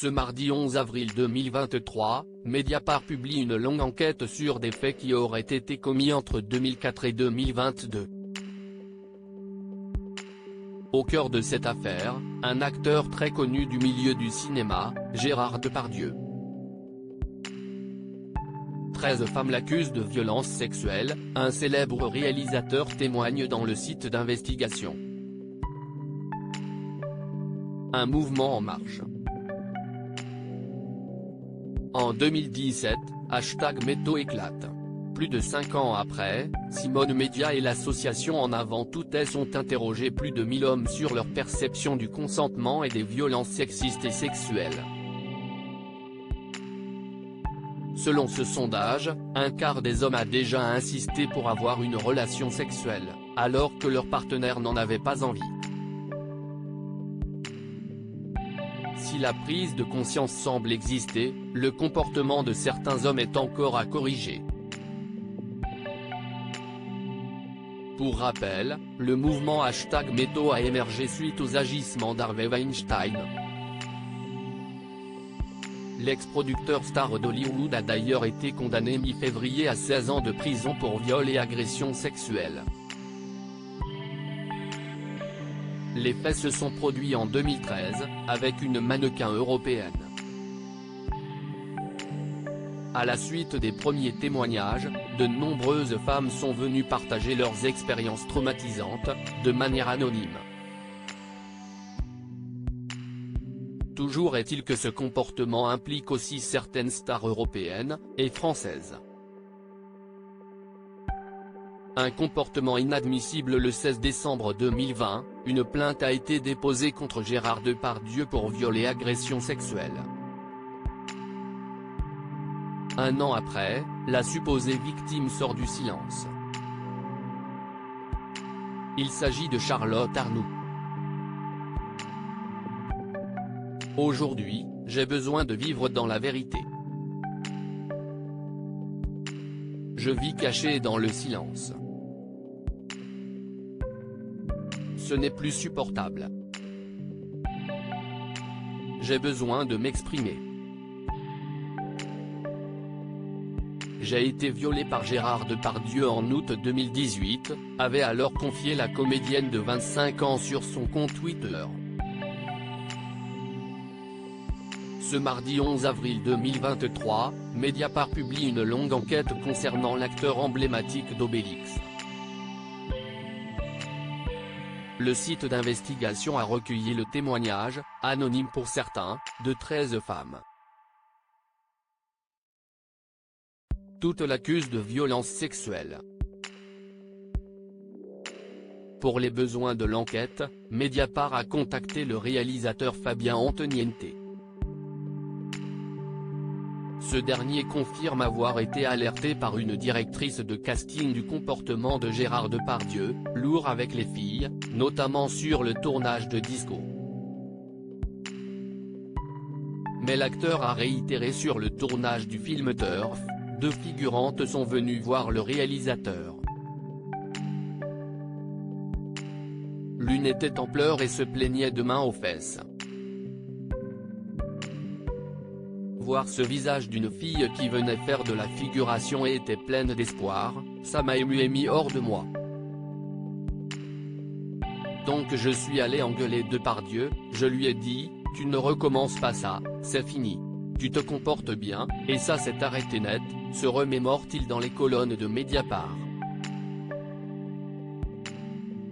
Ce mardi 11 avril 2023, Mediapart publie une longue enquête sur des faits qui auraient été commis entre 2004 et 2022. Au cœur de cette affaire, un acteur très connu du milieu du cinéma, Gérard Depardieu. 13 femmes l'accusent de violences sexuelles, un célèbre réalisateur témoigne dans le site d'investigation. Un mouvement en marche. En 2017, #Métaux éclate. Plus de 5 ans après, Simone Média et l'association En Avant Toutes ont interrogé plus de 1000 hommes sur leur perception du consentement et des violences sexistes et sexuelles. Selon ce sondage, un quart des hommes a déjà insisté pour avoir une relation sexuelle, alors que leur partenaire n'en avait pas envie. Si la prise de conscience semble exister, le comportement de certains hommes est encore à corriger. Pour rappel, le mouvement #Métaux a émergé suite aux agissements d'Harvey Weinstein. L'ex-producteur star d'Hollywood a d'ailleurs été condamné mi-février à 16 ans de prison pour viol et agression sexuelle. Les faits se sont produits en 2013, avec une mannequin européenne. À la suite des premiers témoignages, de nombreuses femmes sont venues partager leurs expériences traumatisantes, de manière anonyme. Toujours est-il que ce comportement implique aussi certaines stars européennes, et françaises. Un comportement inadmissible. Le 16 décembre 2020, une plainte a été déposée contre Gérard Depardieu pour viol et agression sexuelle. Un an après, la supposée victime sort du silence. Il s'agit de Charlotte Arnoult. Aujourd'hui, j'ai besoin de vivre dans la vérité. Je vis caché dans le silence. Ce n'est plus supportable. J'ai besoin de m'exprimer. J'ai été violée par Gérard Depardieu en août 2018, avait alors confié la comédienne de 25 ans sur son compte Twitter. Ce mardi 11 avril 2023, Mediapart publie une longue enquête concernant l'acteur emblématique d'Obélix. Le site d'investigation a recueilli le témoignage, anonyme pour certains, de 13 femmes. Toutes l'accusent de violences sexuelles. Pour les besoins de l'enquête, Mediapart a contacté le réalisateur Fabien Antoniente. Ce dernier confirme avoir été alerté par une directrice de casting du comportement de Gérard Depardieu, lourd avec les filles, notamment sur le tournage de Disco. Mais l'acteur a réitéré sur le tournage du film Turf, 2 figurantes sont venues voir le réalisateur. L'une était en pleurs et se plaignait de mains aux fesses. Voir ce visage d'une fille qui venait faire de la figuration et était pleine d'espoir, ça m'a ému et mis hors de moi. Donc je suis allé engueuler Depardieu, je lui ai dit, tu ne recommences pas ça, c'est fini. Tu te comportes bien, et ça s'est arrêté net, se remémore-t-il dans les colonnes de Mediapart.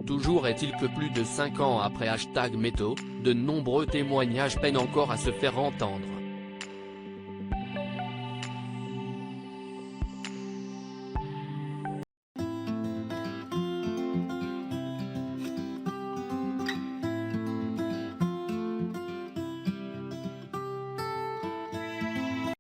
Toujours est-il que plus de 5 ans après #Métaux, de nombreux témoignages peinent encore à se faire entendre.